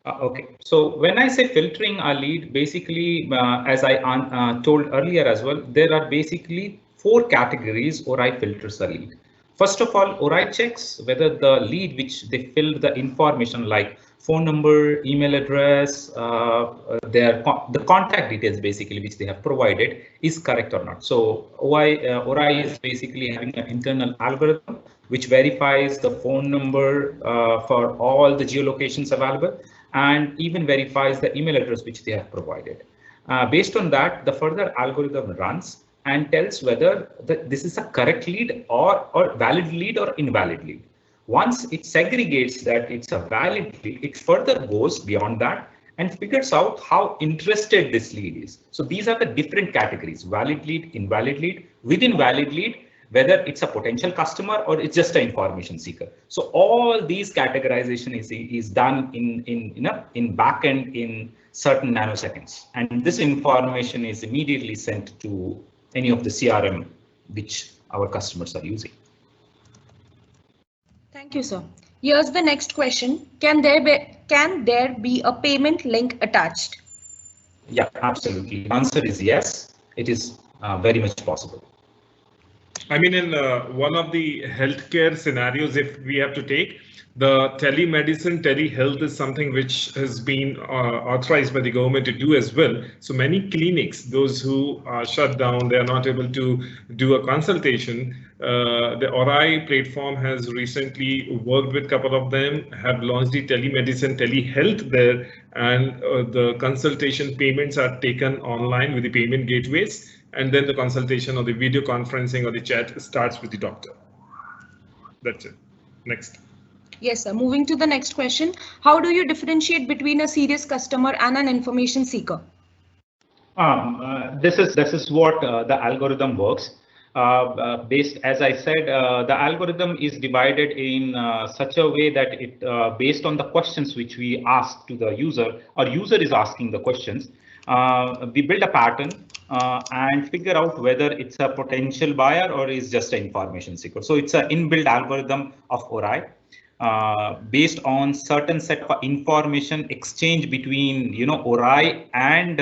Okay, so when I say filtering a lead, basically, as I told earlier as well, there are basically 4 categories Aurai filters a lead. First of all, Aurai checks whether the lead which they filled the information like phone number, email address, the contact details basically which they have provided is correct or not. So Aurai is basically having an internal algorithm which verifies the phone number for all the geolocations available and even verifies the email address which they have provided. Based on that, the further algorithm runs and tells whether this is a correct lead or valid lead or invalid lead. Once it segregates that it's a valid lead, it further goes beyond that and figures out how interested this lead is. So these are the different categories: valid lead, invalid lead. Within valid lead, whether it's a potential customer or it's just an information seeker. So all these categorization is done in backend in certain nanoseconds, and this information is immediately sent to any of the CRM which our customers are using. Thank you, sir. Here's the next question. Can there be a payment link attached? Yeah, absolutely. The answer is yes. It is very much possible. I mean, in one of the healthcare scenarios, if we have to take, the telemedicine, telehealth is something which has been authorized by the government to do as well. So many clinics, those who are shut down, they are not able to do a consultation. The Aurai platform has recently worked with a couple of them, have launched the telemedicine, telehealth there, and the consultation payments are taken online with the payment gateways. And then the consultation or the video conferencing or the chat starts with the doctor. That's it. Next. Yes, sir. Moving to the next question. How do you differentiate between a serious customer and an information seeker? This is what the algorithm works. Based, as I said, the algorithm is divided in such a way that it based on the questions which we ask to the user, or user is asking the questions. we build a pattern and figure out whether it's a potential buyer or is just an information seeker. So it's an inbuilt algorithm of Orai based on certain set of information exchange between Orai and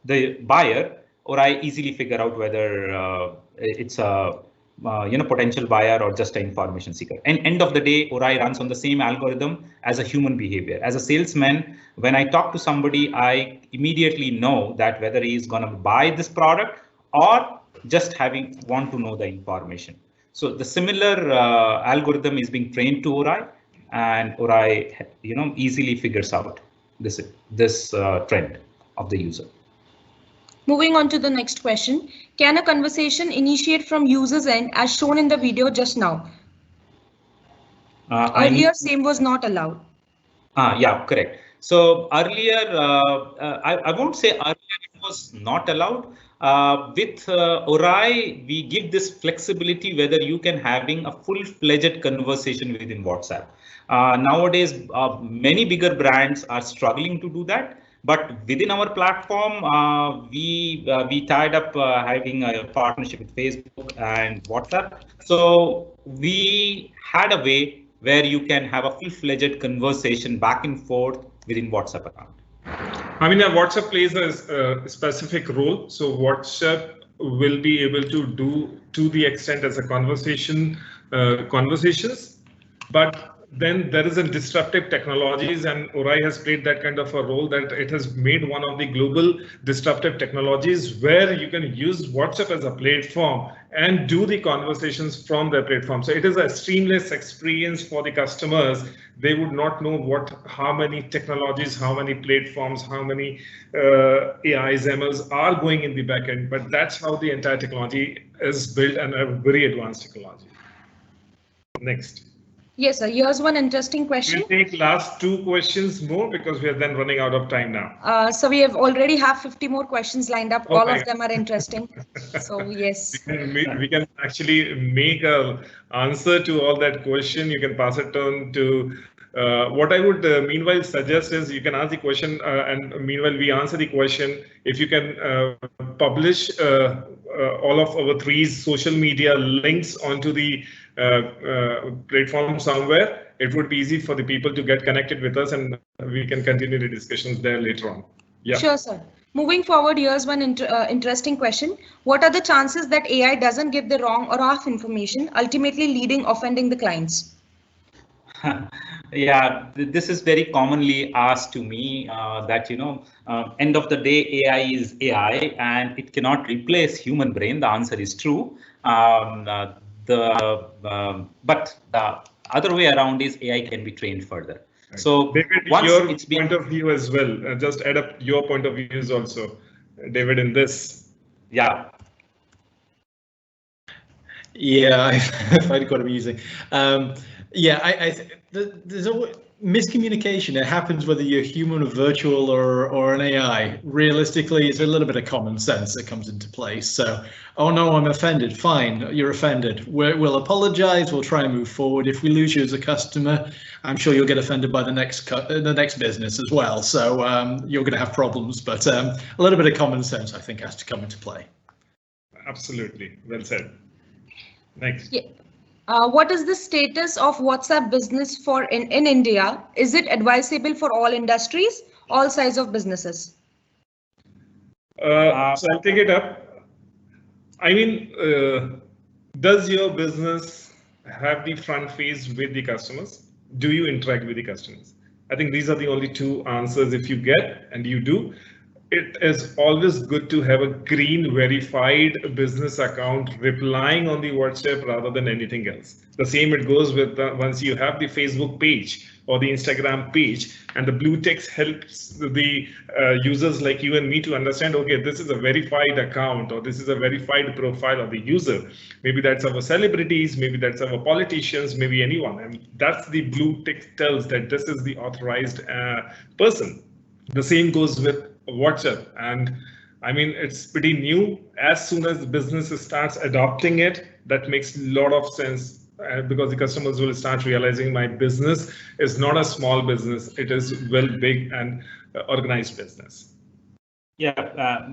the buyer. Orai easily figure out whether it's a potential buyer or just an information seeker. And end of the day, Orai runs on the same algorithm as a human behavior. As a salesman, when I talk to somebody, I immediately know that whether he's going to buy this product or just want to know the information. So the similar algorithm is being trained to Orai, and Orai, easily figures out this trend of the user. Moving on to the next question. Can a conversation initiate from user's end as shown in the video just now? Earlier, same was not allowed. Yeah, correct. So earlier, I won't say earlier it was not allowed. With Orai, we give this flexibility whether you can having a full-fledged conversation within WhatsApp. Nowadays, many bigger brands are struggling to do that. But within our platform, we tied up having a partnership with Facebook and WhatsApp. So we had a way where you can have a full-fledged conversation back and forth within WhatsApp account. I mean, WhatsApp plays a specific role. So WhatsApp will be able to do to the extent as a conversations, but then there is a disruptive technologies, and Orai has played that kind of a role that it has made one of the global disruptive technologies where you can use WhatsApp as a platform and do the conversations from the platform. So it is a seamless experience for the customers. They would not know how many technologies, how many platforms, how many AIs, MLs are going in the backend, but that's how the entire technology is built, and a very advanced technology. Next. Yes, sir. Here's one interesting question. We'll take last two questions more because we are then running out of time now. So we already have 50 more questions lined up. Okay. All of them are interesting. So yes. We can actually make an answer to all that question. You can pass it on to what I would meanwhile suggest is you can ask the question and meanwhile we answer the question. If you can publish all of our three social media links onto the platform somewhere, it would be easy for the people to get connected with us, and we can continue the discussions there later on. Yeah. Sure, sir. Moving forward, here's one interesting question. What are the chances that AI doesn't give the wrong or off information, ultimately offending the clients? Yeah, this is very commonly asked to me that, end of the day, AI is AI and it cannot replace human brain. The answer is true. But the other way around is AI can be trained further. Right. So David, your point of view as well, just add up your point of views also, David, in this. Yeah. Yeah, I find it quite amusing. Yeah, there's always miscommunication. It happens whether you're human or virtual or an AI. Realistically, it's a little bit of common sense that comes into place. So, oh no, I'm offended. Fine, you're offended. We'll apologize. We'll try and move forward. If we lose you as a customer, I'm sure you'll get offended by the next business as well. So you're going to have problems. But a little bit of common sense, I think, has to come into play. Absolutely, well said. Next. Yeah. What is the status of WhatsApp business for in India? Is it advisable for all industries, all size of businesses? So I'll take it up. I mean, does your business have the front face with the customers? Do you interact with the customers? I think these are the only two answers. If you get and you do, it is always good to have a green verified business account replying on the WhatsApp rather than anything else. The same it goes with once you have the Facebook page or the Instagram page, and the blue text helps the users like you and me to understand, okay, this is a verified account or this is a verified profile of the user. Maybe that's our celebrities, maybe that's our politicians, maybe anyone. And that's the blue text tells that this is the authorized person. The same goes with WhatsApp, and I mean, it's pretty new. As soon as the business starts adopting it, that makes a lot of sense because the customers will start realizing my business is not a small business, it is well big and organized business. Yeah,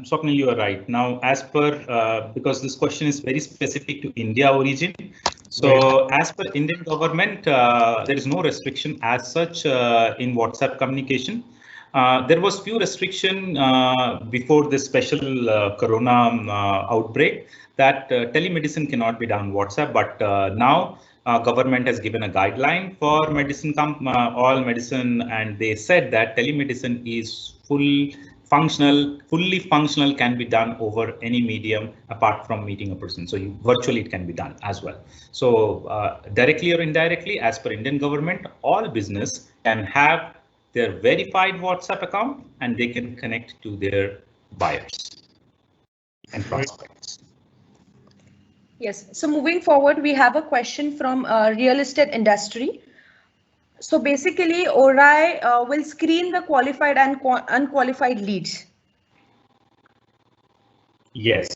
Swapnil, you are right. Now, as per, because this question is very specific to India origin. So as per Indian government, there is no restriction as such in WhatsApp communication. There was few restriction before this special corona outbreak that telemedicine cannot be done on WhatsApp, but now government has given a guideline for medicine, all medicine, and they said that telemedicine is fully functional can be done over any medium apart from meeting a person. So virtually it can be done as well. So directly or indirectly, as per Indian government, all business can have their verified WhatsApp account and they can connect to their buyers and prospects. Yes, so moving forward, we have a question from real estate industry. So basically, Orai will screen the qualified and unqualified leads. Yes,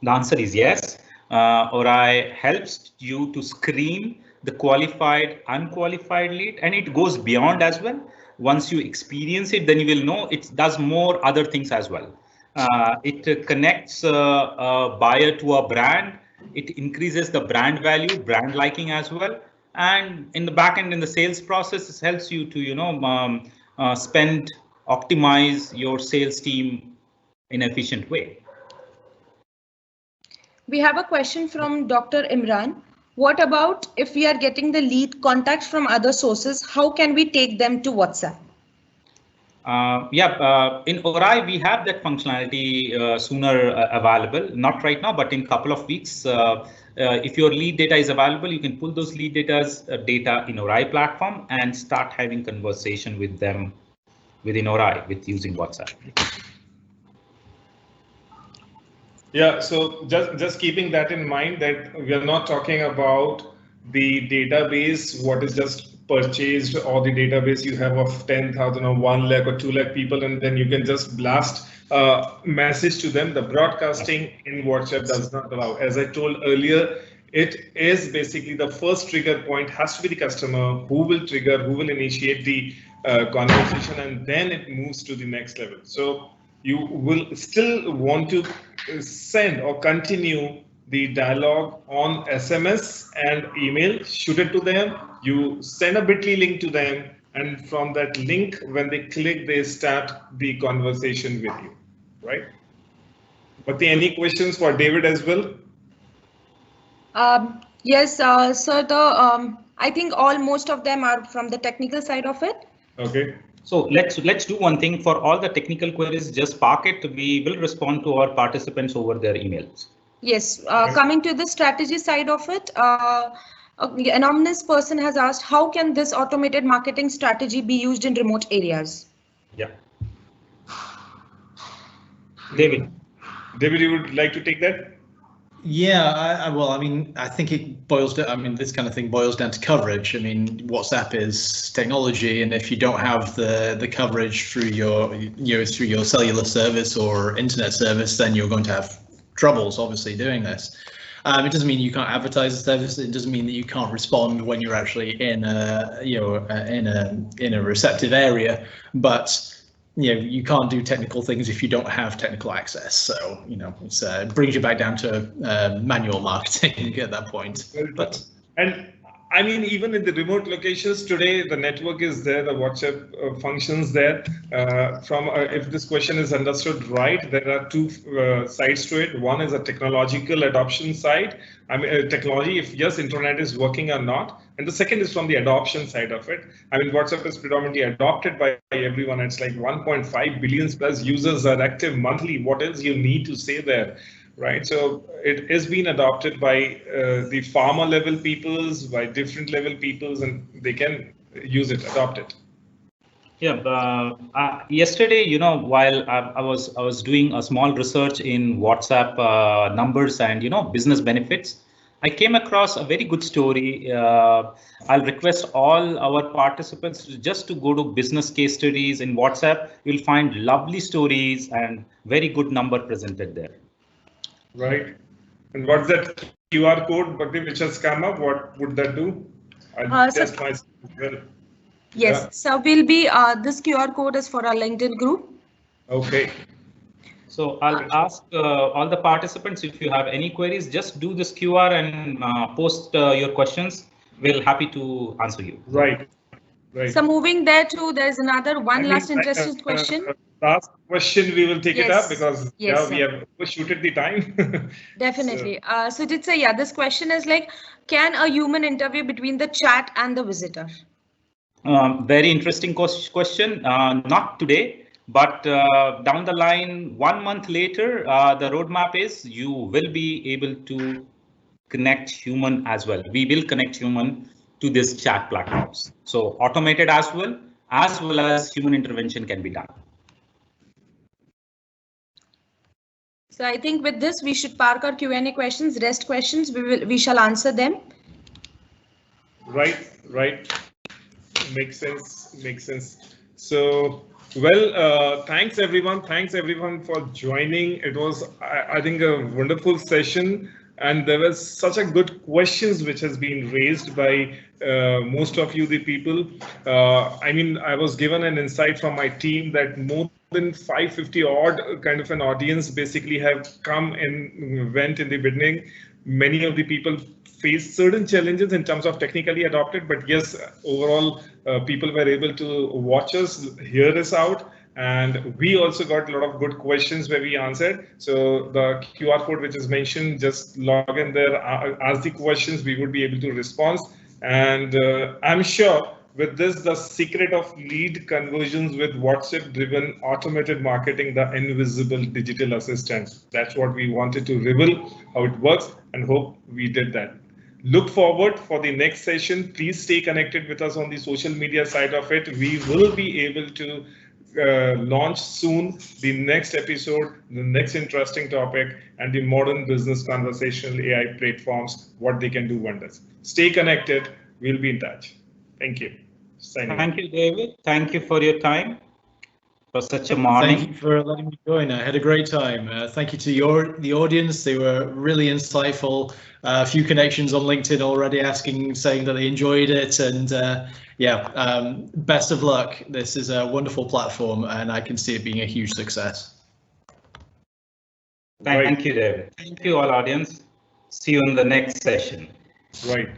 the answer is yes. Orai helps you to screen the qualified, unqualified lead, and it goes beyond as well. Once you experience it, then you will know it does more other things as well. It connects a buyer to a brand. It increases the brand value, brand liking as well. And in the back end, in the sales process, it helps you to, optimize your sales team in an efficient way. We have a question from Dr. Imran. What about if we are getting the lead contacts from other sources? How can we take them to WhatsApp? In Orai, we have that functionality sooner available, not right now, but in a couple of weeks. If your lead data is available, you can pull those lead data in Orai platform and start having conversation with them within Orai with using WhatsApp. Yeah, so just keeping that in mind that we are not talking about the database, what is just purchased, or the database you have of 10,000 or 1 lakh or 2 lakh people, and then you can just blast a message to them. The broadcasting in WhatsApp does not allow. As I told earlier, it is basically the first trigger point has to be the customer who will trigger, who will initiate the conversation, and then it moves to the next level. So you will still want to send or continue the dialogue on SMS and email, shoot it to them, you send a bit.ly link to them, and from that link, when they click, they start the conversation with you, right? But any questions for David as well? Yes, sir, I think most of them are from the technical side of it. Okay. So let's do one thing. For all the technical queries, just park it. We will respond to our participants over their emails. Yes, coming to the strategy side of it, an anonymous person has asked, how can this automated marketing strategy be used in remote areas? Yeah. David, you would like to take that? Yeah, well, I mean, I think it boils down. I mean, this kind of thing boils down to coverage. I mean, WhatsApp is technology, and if you don't have the coverage through your cellular service or internet service, then you're going to have troubles, obviously, doing this. It doesn't mean you can't advertise the service. It doesn't mean that you can't respond when you're actually in a receptive area, but you can't do technical things if you don't have technical access. So, it brings you back down to manual marketing at that point. And I mean, even in the remote locations today, the network is there, the WhatsApp functions there. If this question is understood right, there are two sides to it. One is a technological adoption side. I mean, technology, if yes, internet is working or not. And the second is from the adoption side of it. I mean, WhatsApp is predominantly adopted by everyone. It's like 1.5 billion plus users are active monthly. What else you need to say there? Right, so it is being adopted by the farmer level peoples, by different level peoples, and they can use it, adopt it. Yeah, yesterday, while I was doing a small research in WhatsApp numbers and business benefits, I came across a very good story. I'll request all our participants just to go to business case studies in WhatsApp. You'll find lovely stories and very good number presented there. Right. And what's that QR code, Bhakti, which has come up? What would that do? I'll test myself as well. Yes, so will be this QR code is for our LinkedIn group. Okay. So I'll ask all the participants, if you have any queries, just do this QR and post your questions. We're happy to answer you. Right. Right. So moving there to, there's another last interesting question. Last question, we will take it up Yes. because Yes, we have overshooted the time. Definitely. So Sujit, yeah, this question is like, can a human interview between the chat and the visitor? Very interesting question. Not today, but down the line, 1 month later, the roadmap is you will be able to connect human as well. We will connect human to this chat platforms. So automated as well as human intervention can be done. So I think with this, we should park our Q&A questions. Rest questions, we shall answer them. Right. Makes sense. So, well, thanks everyone for joining. It was, I think, a wonderful session, and there was such a good questions which has been raised by most of you, the people. I mean, I was given an insight from my team that more than 550 odd kind of an audience basically have come and went in the beginning. Many of the people faced certain challenges in terms of technically adopted, but yes, overall people were able to watch us, hear us out, and we also got a lot of good questions where we answered. So the QR code which is mentioned, just log in there, ask the questions, we would be able to respond. And I'm sure with this, the secret of lead conversions with WhatsApp-driven automated marketing, the invisible digital assistant. That's what we wanted to reveal, how it works, and hope we did that. Look forward for the next session. Please stay connected with us on the social media side of it. We will be able to launch soon the next episode, the next interesting topic, and the modern business conversational AI platforms, what they can do wonders. Stay connected. We'll be in touch. Thank you. Thank you, David. Thank you for your time. For such a morning. Thank you for letting me join. I had a great time. Thank you to the audience. They were really insightful. A few connections on LinkedIn already saying that they enjoyed it. And best of luck. This is a wonderful platform, and I can see it being a huge success. Thank you, David. Thank you, all audience. See you in the next session. Right.